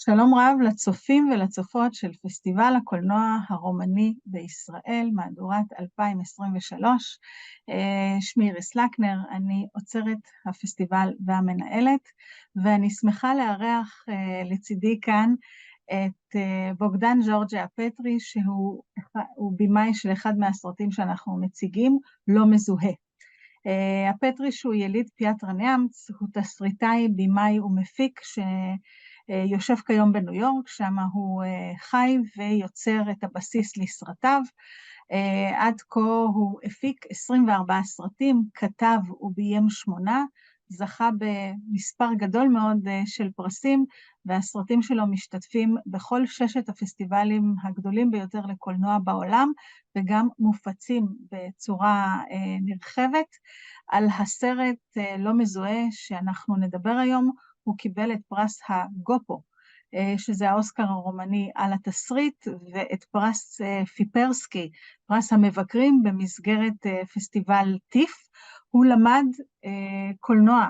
שלום רב לצופים ולצופות של פסטיבל הקולנוע הרומני בישראל, מהדורת 2023. שמי איריס לקנר, אני עוצרת הפסטיבל והמנהלת, ואני שמחה לארח לצידי כאן את בוגדן ג'ורג'ה הפטרי, שהוא בימאי של אחד מהסרטים שאנחנו מציגים, לא מזוהה. הפטרי שהוא יליד פיאטרן יאמץ, הוא תסריטאי, בימאי ומפיק שיושב כיום בניו יורק, שם הוא חי ויוצר את הבסיס לסרטיו. עד כה הוא הפיק 24 סרטים, כתב וביים 8, זכה במספר גדול מאוד של פרסים, והסרטים שלו משתתפים בכל 6 הפסטיבלים הגדולים ביותר לקולנוע בעולם, וגם מופצים בצורה נרחבת. על הסרט לא מזוהה שאנחנו נדבר היום, הוא קיבל את פרס הגופו, שזה האוסקר הרומני על התסריט, ואת פרס פיפרסקי, פרס המבקרים במסגרת פסטיבל טיף. הוא למד קולנוע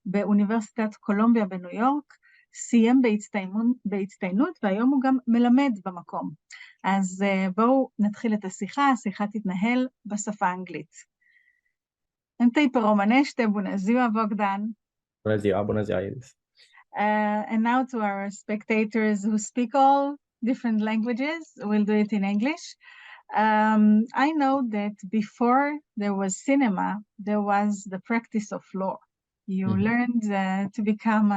באוניברסיטת קולומביה בניו יורק, סיים בהצטיינות, והיום הוא גם מלמד במקום. אז בואו נתחיל את השיחה, השיחה תתנהל בשפה האנגלית. אנטי פרומנשטה בונזיו בוגדן. בונזיו איריס. And now to our spectators who speak all different languages, we'll do it in English. I know that before there was cinema, there was the practice of law. You learned to become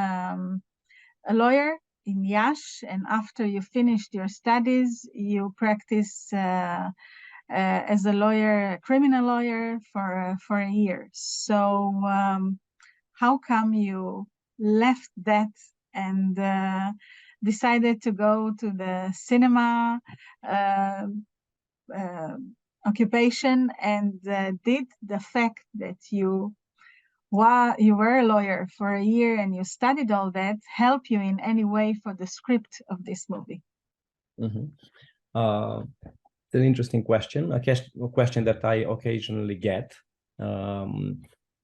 a lawyer in Yash, and after you finished your studies, you practice as a lawyer, a criminal lawyer, for a year. So how come you left that and decided to go to the cinema occupation, and did the fact that you were a lawyer for a year and you studied all that help you in any way for the script of this movie? It's an interesting question, a question that I occasionally get.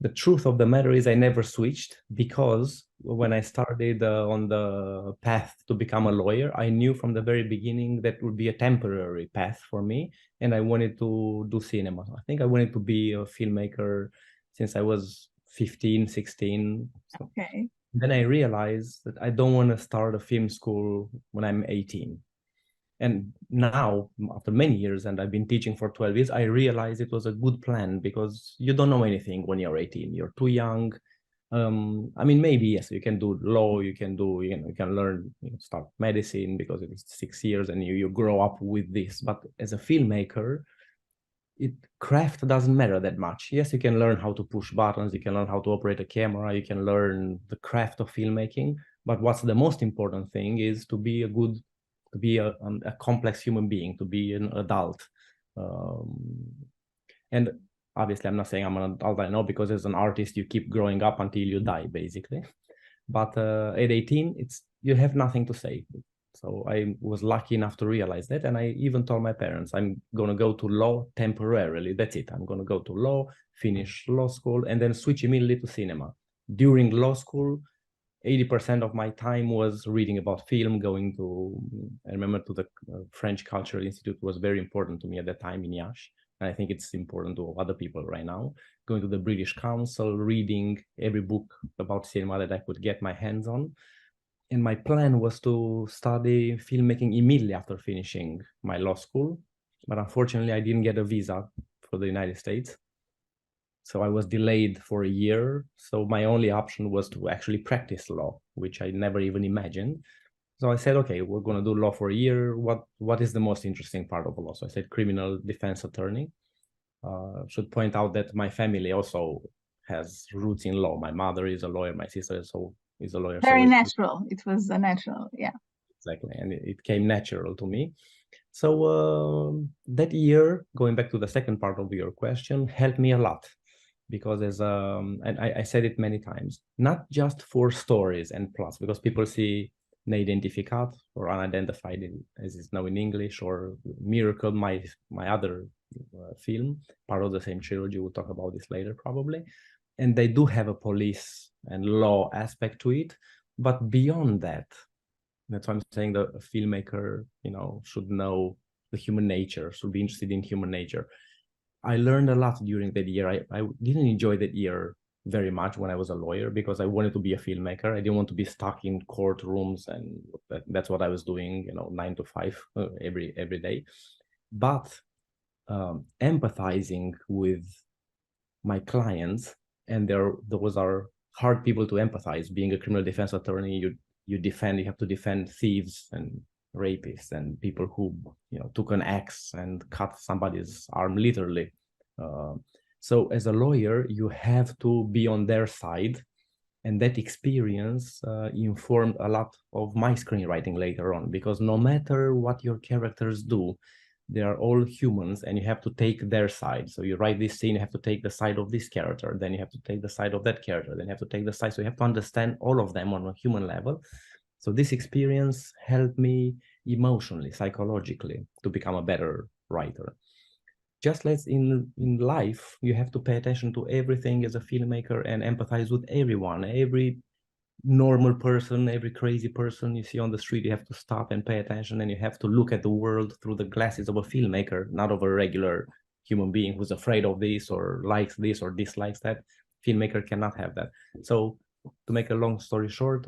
The truth of the matter is I never switched, because when I started on the path to become a lawyer, I knew from the very beginning that would be a temporary path for me, and I wanted to do cinema. I think I wanted to be a filmmaker since I was 15, 16. Okay. Then I realized that I don't want to start a film school when I'm 18. And now, after many years, and I've been teaching for 12 years, I realized it was a good plan, because you don't know anything when you're 18. You're too young. I mean, maybe, yes, you can do law, you can learn, start medicine, because it's 6 years and you grow up with this. But as a filmmaker, craft doesn't matter that much. Yes, you can learn how to push buttons, you can learn how to operate a camera, you can learn the craft of filmmaking. But what's the most important thing is to be a complex human being, to be an adult. And obviously I'm not saying I'm an adult, I know, because as an artist you keep growing up until you die, basically. But at 18 you have nothing to say. So I was lucky enough to realize that, and I even told my parents I'm going to go to law temporarily. That's it. I'm going to go to law, finish law school, and then switch immediately to cinema. During law school, 80% of my time was reading about film, I remember to the French Cultural Institute was very important to me at that time in Yash. And I think it's important to other people right now. Going to the British Council, reading every book about cinema that I could get my hands on. And my plan was to study filmmaking immediately after finishing my law school. But unfortunately, I didn't get a visa for the United States. So I was delayed for a year. So my only option was to actually practice law, which I never even imagined. So I said, okay, we're going to do law for a year. What is the most interesting part of law? So I said criminal defense attorney. Should point out that my family also has roots in law. My mother is a lawyer. My sister is a lawyer. Very natural. It was a natural, yeah. Exactly. And it came natural to me. So that year, going back to the second part of your question, helped me a lot. Because and I said it many times, not just for stories and plots, because people see 𝐁𝐸dentificat or unidentified, as it's known in English, or Miracle, my other film, part of the same trilogy. We'll talk about this later probably. And they do have a police and law aspect to it. But beyond that, That's why I'm saying that a filmmaker, should know the human nature, should be interested in human nature. I learned a lot during that year. I didn't enjoy that year very much when I was a lawyer because I wanted to be a filmmaker. I didn't want to be stuck in courtrooms, and that's what I was doing, 9 to 5 every day. But empathizing with my clients, and those are hard people to empathize. Being a criminal defense attorney, you have to defend thieves and rapists and people who took an axe and cut somebody's arm literally. So as a lawyer, you have to be on their side, and that experience informed a lot of my screenwriting later on, because no matter what your characters do, they are all humans and you have to take their side. So you write this scene, you have to take the side of this character, then you have to take the side of that character, then you have to take the side. So you have to understand all of them on a human level. So this experience helped me emotionally, psychologically, to become a better writer. Just like in life, you have to pay attention to everything as a filmmaker and empathize with everyone, every normal person, every crazy person you see on the street. You have to stop and pay attention, and you have to look at the world through the glasses of a filmmaker, not of a regular human being who's afraid of this or likes this or dislikes that. Filmmaker cannot have that. So to make a long story short,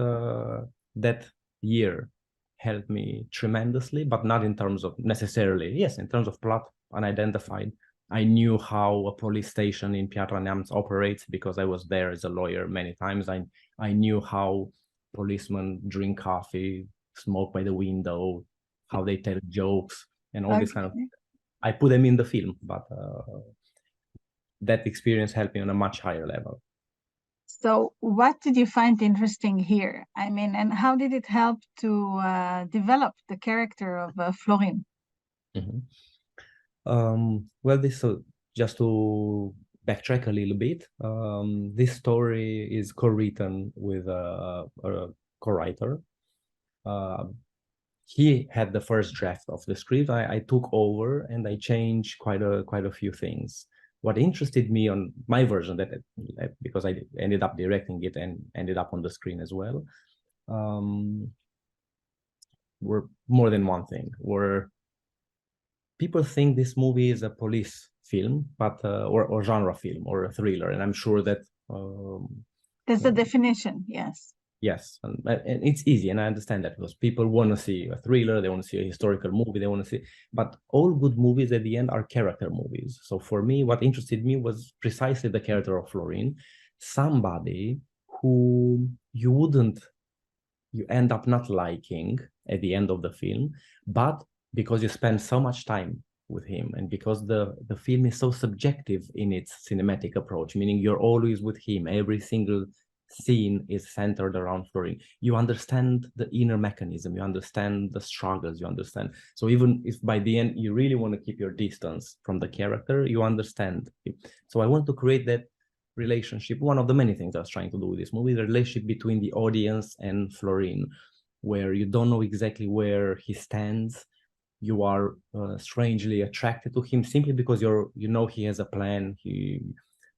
that year helped me tremendously, but not in terms of necessarily, yes, in terms of plot, unidentified. I knew how a police station in Piatra Neamț operates because I was there as a lawyer many times. I knew how policemen drink coffee, smoke by the window, how they tell jokes, and all this kind of. I put them in the film, but that experience helped me on a much higher level. So what did you find interesting here? I mean, and how did it help to develop the character of Florin? Mm-hmm. Well, just to backtrack a little bit, this story is co-written with a co-writer. He had the first draft of the script. I took over and I changed quite a few things. What interested me on my version, because I ended up directing it and ended up on the screen as well, were more than one thing. People think this movie is a police film, but or genre film or a thriller, and I'm sure that that's the definition. Yes. Yes, and it's easy, and I understand that, because people want to see a thriller, they want to see a historical movie, they want to see, but all good movies at the end are character movies. So for me, what interested me was precisely the character of Florin, somebody who you end up not liking at the end of the film, but because you spend so much time with him, and because the film is so subjective in its cinematic approach, meaning you're always with him, every single scene is centered around Florin. You understand the inner mechanism, you understand the struggles, you understand. So even if by the end you really want to keep your distance from the character, you understand him. So I want to create that relationship. One of the many things I was trying to do with this movie, the relationship between the audience and Florin, where you don't know exactly where he stands. You are strangely attracted to him simply because you know he has a plan.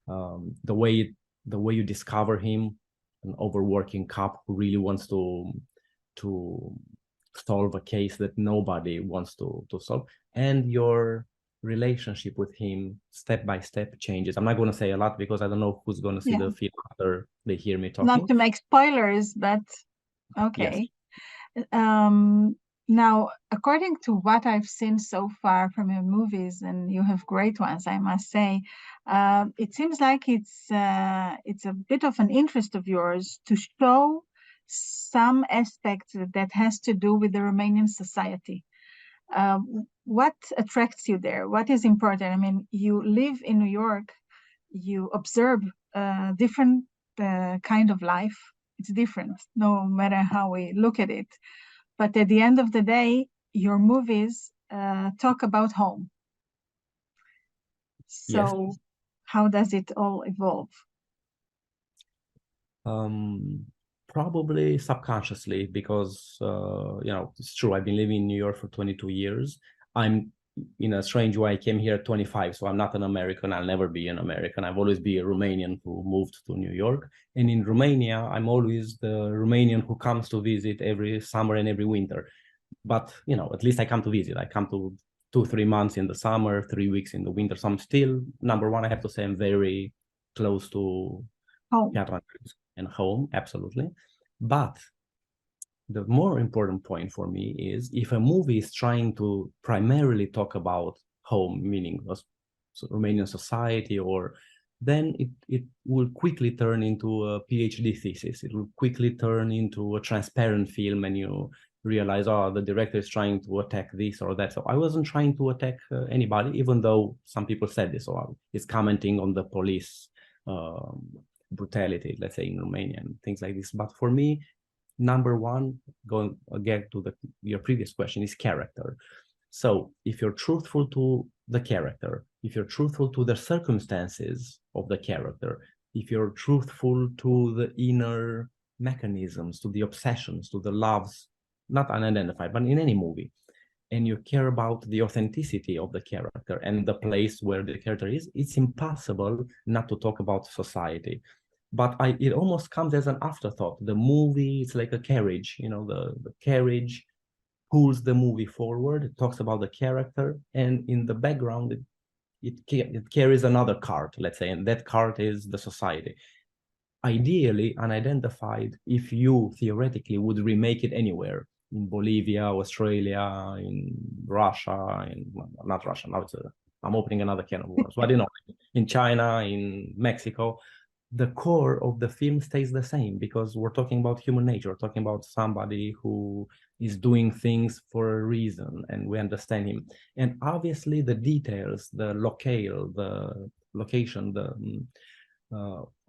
The way you discover him, an overworking cop who really wants to solve a case that nobody wants to solve, and your relationship with him step by step changes. I'm not going to say a lot because I don't know who's going to see the film after they hear me talking. Not to make spoilers, but okay. Yes. Now, according to what I've seen so far from your movies, and you have great ones, I must say, it seems like it's a bit of an interest of yours to show some aspect that has to do with the Romanian society. What attracts you there? What is important? I mean, you live in New York, you observe different kind of life. It's different, no matter how we look at it. But at the end of the day, your movies talk about home. So yes. How does it all evolve? Probably subconsciously, because it's true, I've been living in New York for 22 years. in a strange way, I came here at 25, so I'm not an American. I'll never be an American. I've always been a Romanian who moved to New York. And in Romania, I'm always the Romanian who comes to visit every summer and every winter. But, you know, at least I come to visit. I come to 2-3 months in the summer, 3 weeks in the winter. So I'm still, number one, I have to say I'm very close to home and home, absolutely. But the more important point for me is if a movie is trying to primarily talk about home, meaning Romanian society, or then it will quickly turn into a PhD thesis. It will quickly turn into a transparent film, and you realize, oh, the director is trying to attack this or that. So I wasn't trying to attack anybody, even though some people said this, or it's commenting on the police brutality, let's say, in Romania and things like this. But for me, number one, going again to your previous question, is character. So if you're truthful to the character, if you're truthful to the circumstances of the character, if you're truthful to the inner mechanisms, to the obsessions, to the loves, not unidentified, but in any movie, and you care about the authenticity of the character and the place where the character is, it's impossible not to talk about society. But it almost comes as an afterthought. The movie, it's like a carriage, you know, the carriage pulls the movie forward. It talks about the character, and in the background, it carries another cart, let's say, and that cart is the society. Ideally, unidentified, if you theoretically would remake it anywhere, in Bolivia, Australia, in Russia, not Russia, now I'm opening another can of worms, but you know, in China, in Mexico, the core of the film stays the same, because we're talking about human nature. We're talking about somebody who is doing things for a reason, and we understand him. And obviously the details, the locale, the location, the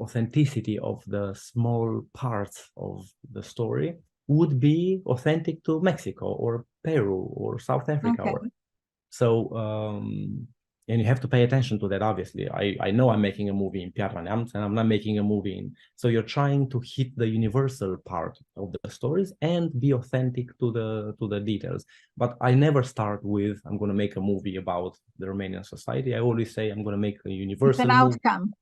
authenticity of the small parts of the story would be authentic to Mexico or Peru or South Africa. Okay. And you have to pay attention to that, obviously. I know I'm making a movie in Piatra Neamț, and I'm not making a movie in... So you're trying to hit the universal part of the stories and be authentic to the details. But I never start with, I'm going to make a movie about the Romanian society. I always say I'm going to make a universal movie. It's an outcome.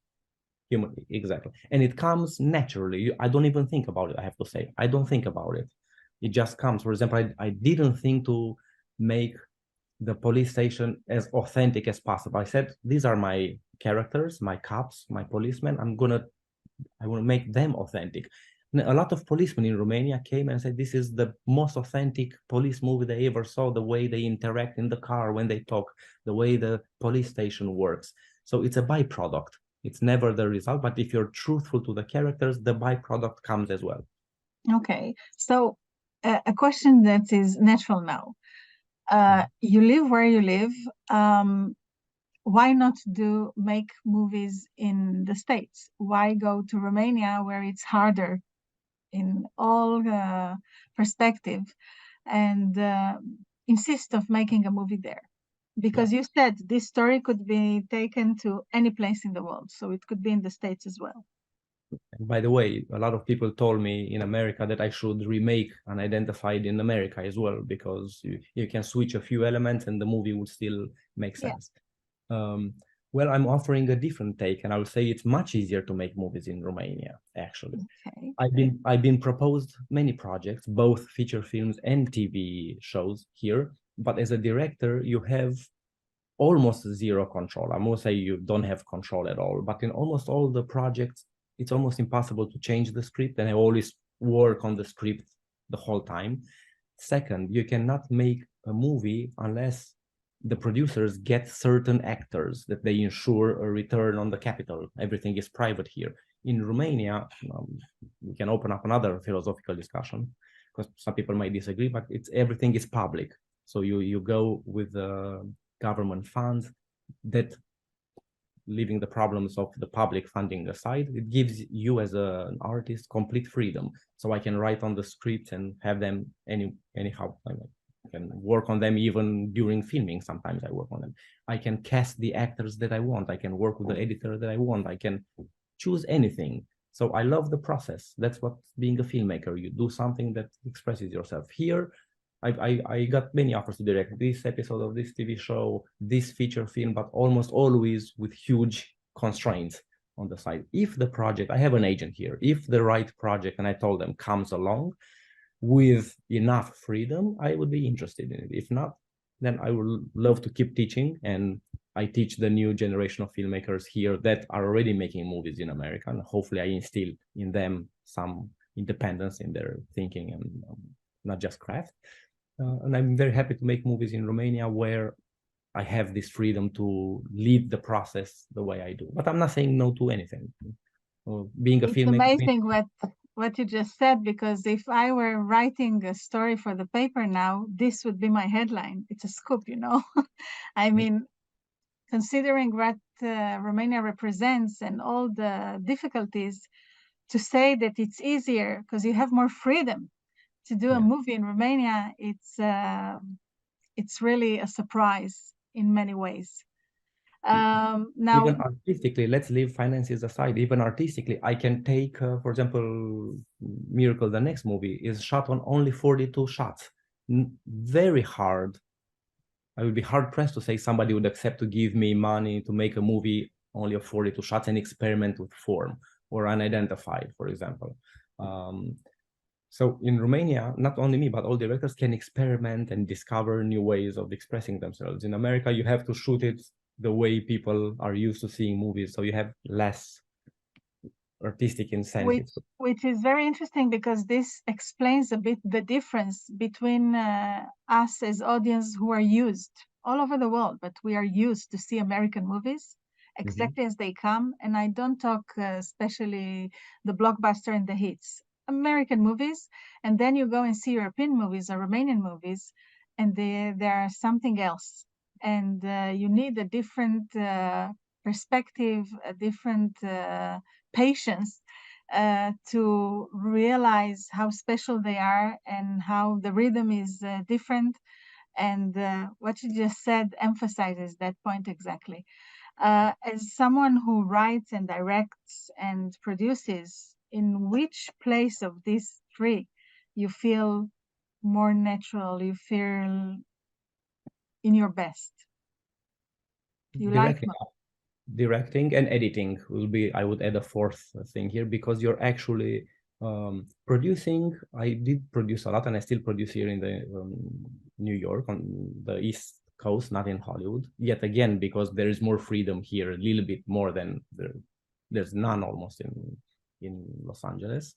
Exactly. And it comes naturally. I don't even think about it, I have to say. I don't think about it. It just comes. For example, I didn't think to make the police station as authentic as possible. I said, these are my characters, my cops, my policemen. I want to make them authentic. And a lot of policemen in Romania came and said, this is the most authentic police movie they ever saw, the way they interact in the car when they talk, the way the police station works. So it's a byproduct. It's never the result, but if you're truthful to the characters, the byproduct comes as well. Okay, so a question that is natural now. You live where you live. Why not make movies in the States? Why go to Romania, where it's harder in all perspective, and insist of making a movie there? Because you said this story could be taken to any place in the world, so it could be in the States as well. And by the way, a lot of people told me in America that I should remake Unidentified in America as well, because you can switch a few elements and the movie would still make sense. Well, I'm offering a different take, and I would say it's much easier to make movies in Romania, actually. Okay. I've been proposed many projects, both feature films and TV shows here, but as a director, you have almost zero control. I won't say you don't have control at all, but in almost all the projects, it's almost impossible to change the script, and I always work on the script the whole time. Second, you cannot make a movie unless the producers get certain actors that they ensure a return on the capital. Everything is private here. In Romania, we can open up another philosophical discussion, because some people might disagree, but everything is public. So you go with the government funds that, leaving the problems of the public funding aside, it gives you as an artist complete freedom. So I can write on the script and have them anyhow. I can work on them even during filming. Sometimes I work on them. I can cast the actors that I want. I can work with the editor that I want. I can choose anything. So I love the process. That's what being a filmmaker, you do something that expresses yourself. Here, I got many offers to direct this episode of this TV show, this feature film, but almost always with huge constraints on the side. If the project, I have an agent here, if the right project, and I told them, comes along with enough freedom, I would be interested in it. If not, then I would love to keep teaching, and I teach the new generation of filmmakers here that are already making movies in America, and hopefully I instill in them some independence in their thinking and not just craft. And I'm very happy to make movies in Romania where I have this freedom to lead the process the way I do. But I'm not saying no to anything. Being a filmmaker. It's amazing what you just said, because if I were writing a story for the paper now, this would be my headline. It's a scoop, you know. I mean, considering what Romania represents and all the difficulties, to say that it's easier because you have more freedom to do a movie in Romania, it's really a surprise in many ways. Now, even artistically, let's leave finances aside. Even artistically, I can take, for example, Miracle, the next movie, is shot on only 42 shots. Very hard. I would be hard pressed to say somebody would accept to give me money to make a movie only of 42 shots and experiment with form or unidentified, for example. So in Romania, not only me, but all directors can experiment and discover new ways of expressing themselves. In America, you have to shoot it the way people are used to seeing movies, so you have less artistic incentives. Which is very interesting, because this explains a bit the difference between us as audience who are used all over the world, but we are used to see American movies exactly as they come. And I don't talk especially the blockbuster and the hits. American movies, and then you go and see European movies or Romanian movies, and they are something else. And you need a different perspective, a different patience to realize how special they are and how the rhythm is different. And what you just said emphasizes that point exactly. As someone who writes and directs and produces, in which place of these three you feel more natural, you feel in your best? You like directing and editing will be, I would add a fourth thing here, because you're actually producing. I did produce a lot, and I still produce here in the New York, on the East Coast, not in Hollywood. Yet again, because there is more freedom here, a little bit more than there's none almost in Los Angeles.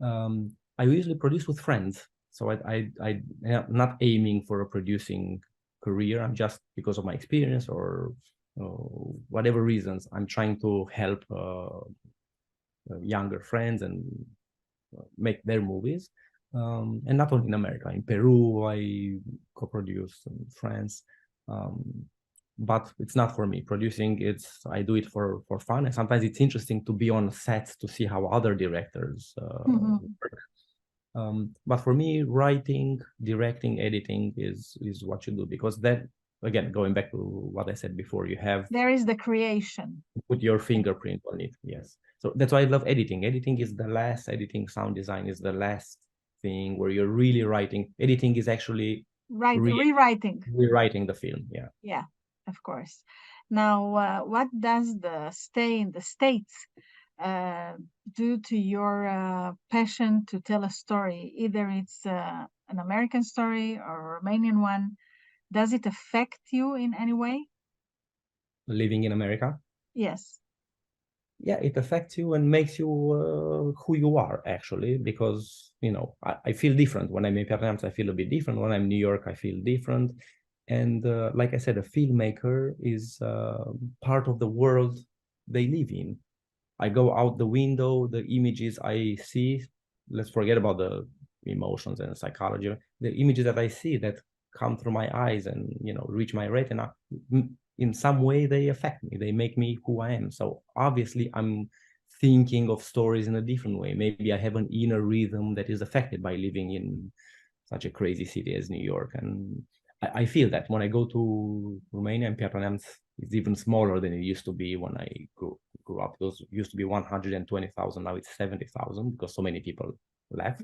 I usually produce with friends, so I'm not aiming for a producing career. I'm just, because of my experience or whatever reasons, I'm trying to help younger friends and make their movies. And not only in America, in Peru, I co-produce, in France. But it's not for me. Producing, I do it for fun. And sometimes it's interesting to be on sets to see how other directors work. But for me, writing, directing, editing is what you do, because that, again, going back to what I said before, there is the creation. Put your fingerprint on it. Yes. So that's why I love editing. Editing is the last. Editing, sound design is the last thing where you're really writing. Editing is actually rewriting the film. Yeah. Yeah, of course. Now, what does the stay in the States due to your passion to tell a story, either it's an American story or a Romanian one? Does it affect you in any way? Living in America? Yes. Yeah, it affects you and makes you who you are, actually, because, I feel different. When I'm in Performance, I feel a bit different. When I'm in New York, I feel different. And like I said, a filmmaker is part of the world they live in. I go out the window, the images I see, let's forget about the emotions and psychology, the images that I see that come through my eyes and, reach my retina, in some way they affect me. They make me who I am. So obviously I'm thinking of stories in a different way. Maybe I have an inner rhythm that is affected by living in such a crazy city as New York. And I feel that when I go to Romania, and Piatra Neamț is even smaller than it used to be when I grew up. Those used to be 120,000. Now it's 70,000 because so many people left.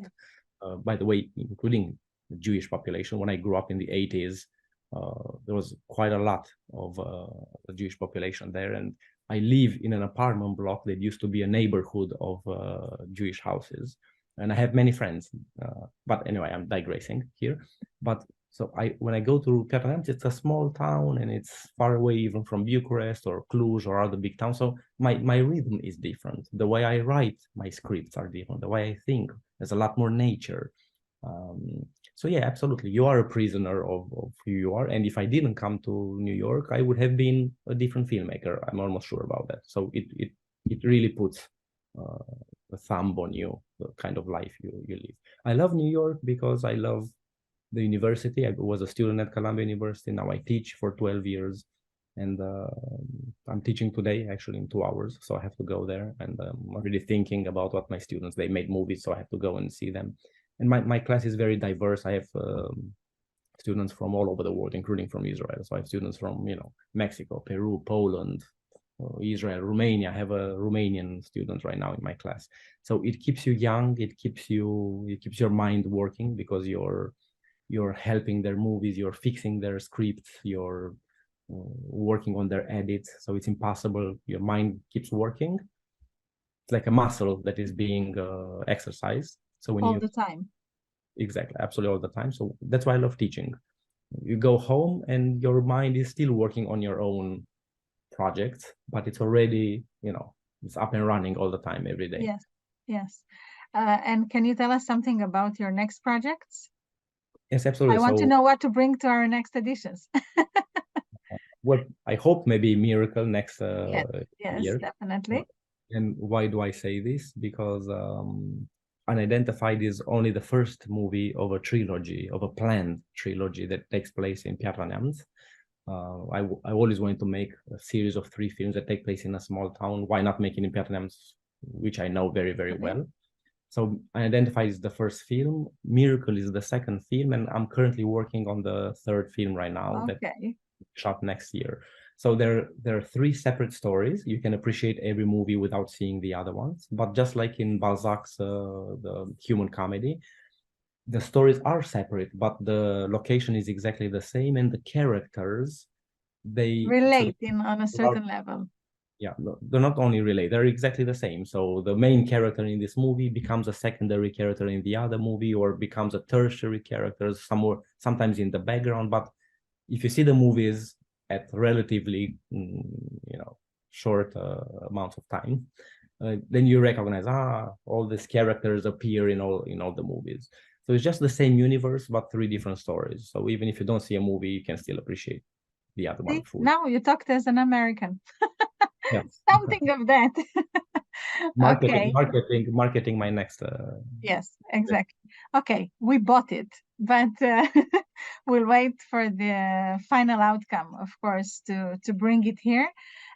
By the way, including Jewish population. When I grew up in the 80s, there was quite a lot of the Jewish population there, and I live in an apartment block that used to be a neighborhood of Jewish houses, and I have many friends. But anyway, I'm digressing here. But so when I go to Piatra Neamț, it's a small town, and it's far away even from Bucharest or Cluj or other big towns. So my rhythm is different. The way I write my scripts are different. The way I think, there's a lot more nature. So yeah, absolutely. You are a prisoner of who you are. And if I didn't come to New York, I would have been a different filmmaker. I'm almost sure about that. So it really puts a thumb on you, the kind of life you live. I love New York because I love the university. I was a student at Columbia University. Now I teach for 12 years. And I'm teaching today, actually, in 2 hours. So I have to go there. And I'm already thinking about what my students, they made movies, so I have to go and see them. And my class is very diverse. I have students from all over the world, including from Israel. So I have students from, Mexico, Peru, Poland, Israel, Romania. I have a Romanian student right now in my class. So it keeps you young. It keeps your mind working because you're helping their movies. You're fixing their scripts. You're working on their edits. So it's impossible. Your mind keeps working. It's like a muscle that is being exercised. So when all the time. Exactly, absolutely all the time. So that's why I love teaching. You go home and your mind is still working on your own projects, but it's already, it's up and running all the time, every day. Yes, yes. And can you tell us something about your next projects? Yes, absolutely. I want to know what to bring to our next editions. Well, I hope maybe Miracle next yes, year. Definitely. And why do I say this? Because Unidentified is only the first movie of a trilogy, of a planned trilogy that takes place in Piatra Neamț. I always wanted to make a series of 3 films that take place in a small town. Why not make it in Piatra Neamț, which I know very, very well. So Unidentified is the first film. Miracle is the second film, and I'm currently working on the 3rd film right now that shot next year. So there are 3 separate stories. You can appreciate every movie without seeing the other ones. But just like in Balzac's the human comedy, the stories are separate, but the location is exactly the same, and the characters, they relate on a certain level. Yeah, they're not only relate, they're exactly the same. So the main character in this movie becomes a secondary character in the other movie, or becomes a tertiary character sometimes in the background. But if you see the movies at relatively, short amounts of time, then you recognize, all these characters appear in all the movies. So it's just the same universe, but 3 different stories. So even if you don't see a movie, you can still appreciate the other one fully. Now you talked as an American. Yes. Something of that. Marketing my next. Yes, exactly. Okay, we bought it, but we'll wait for the final outcome, of course, to bring it here.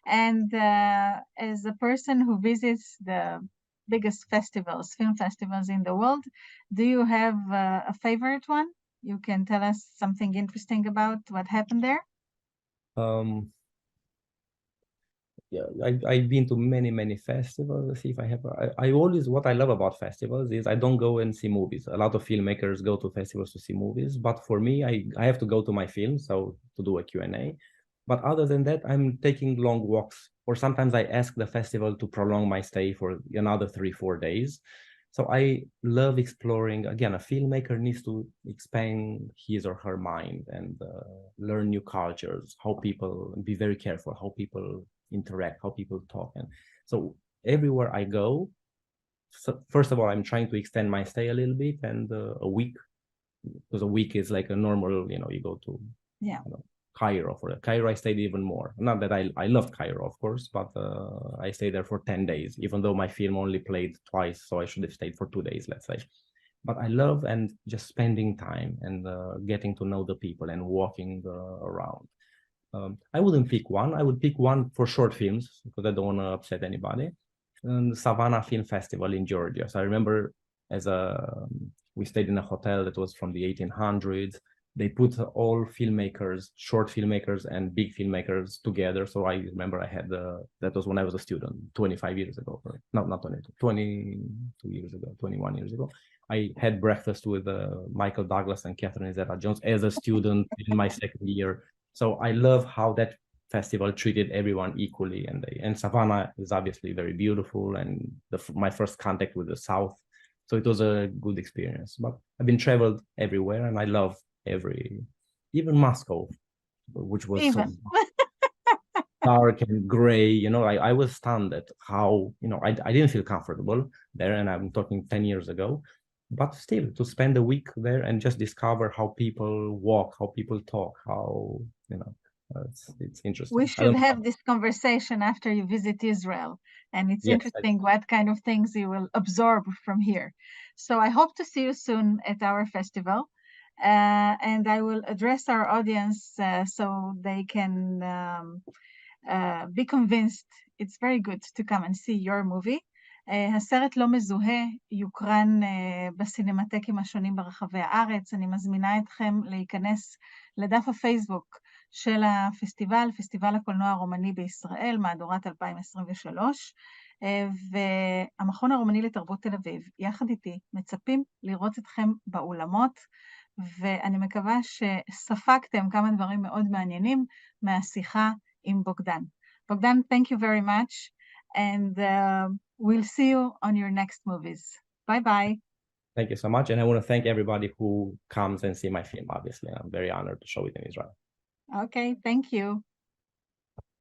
And as a person who visits the biggest film festivals in the world, do you have a favorite one? You can tell us something interesting about what happened there? Yeah, I've been to many festivals. Let's see if I have. What I love about festivals is I don't go and see movies. A lot of filmmakers go to festivals to see movies, but for me, I have to go to my film, so to do a Q&A. But other than that, I'm taking long walks, or sometimes I ask the festival to prolong my stay for another 3-4 days. So I love exploring. Again, a filmmaker needs to expand his or her mind and learn new cultures, be very careful how people interact, how people talk. And so everywhere I go, first of all, I'm trying to extend my stay a little bit, and a week, because a week is like a normal, you go to Cairo. For Cairo, I stayed even more. Not that I loved Cairo, of course, but I stayed there for 10 days, even though my film only played twice, so I should have stayed for 2 days, let's say. But I love and just spending time and getting to know the people and walking around. I wouldn't pick one. I would pick one for short films because I don't want to upset anybody. And Savannah Film Festival in Georgia. So I remember we stayed in a hotel that was from the 1800s. They put all filmmakers, short filmmakers and big filmmakers together. So I remember I had that was when I was a student, 25 years ago. No, not 22, 22 years ago, 21 years ago. I had breakfast with Michael Douglas and Catherine Zeta-Jones as a student in my second year. So I love how that festival treated everyone equally, and Savannah is obviously very beautiful, and my first contact with the South. So it was a good experience. But I've been traveled everywhere, and I love even Moscow, which was so dark and gray. You know, I was stunned at how, you know, I didn't feel comfortable there, and I'm talking 10 years ago. But still, to spend a week there and just discover how people walk, how people talk, how, you know, it's interesting. We should have this conversation after you visit Israel, and it's interesting what kind of things you will absorb from here. So I hope to see you soon at our festival, and I will address our audience so they can be convinced it's very good to come and see your movie. הסרט לא מזוהה יוקרן בסינמטקים השונים ברחבי הארץ. אני מזמינה אתכם להיכנס לדף הפייסבוק של הפסטיבל, פסטיבל הקולנוע הרומני בישראל, מהדורת 2023, והמכון הרומני לתרבות תל אביב, יחד איתי, מצפים לראות אתכם באולמות, ואני מקווה שספקתם כמה דברים מאוד מעניינים מהשיחה עם בוגדן. בוגדן, thank you very much, and we'll see you on your next movies. Bye-bye. Thank you so much, and I want to thank everybody who comes and see my film, obviously. I'm very honored to show it in Israel. Okay, thank you.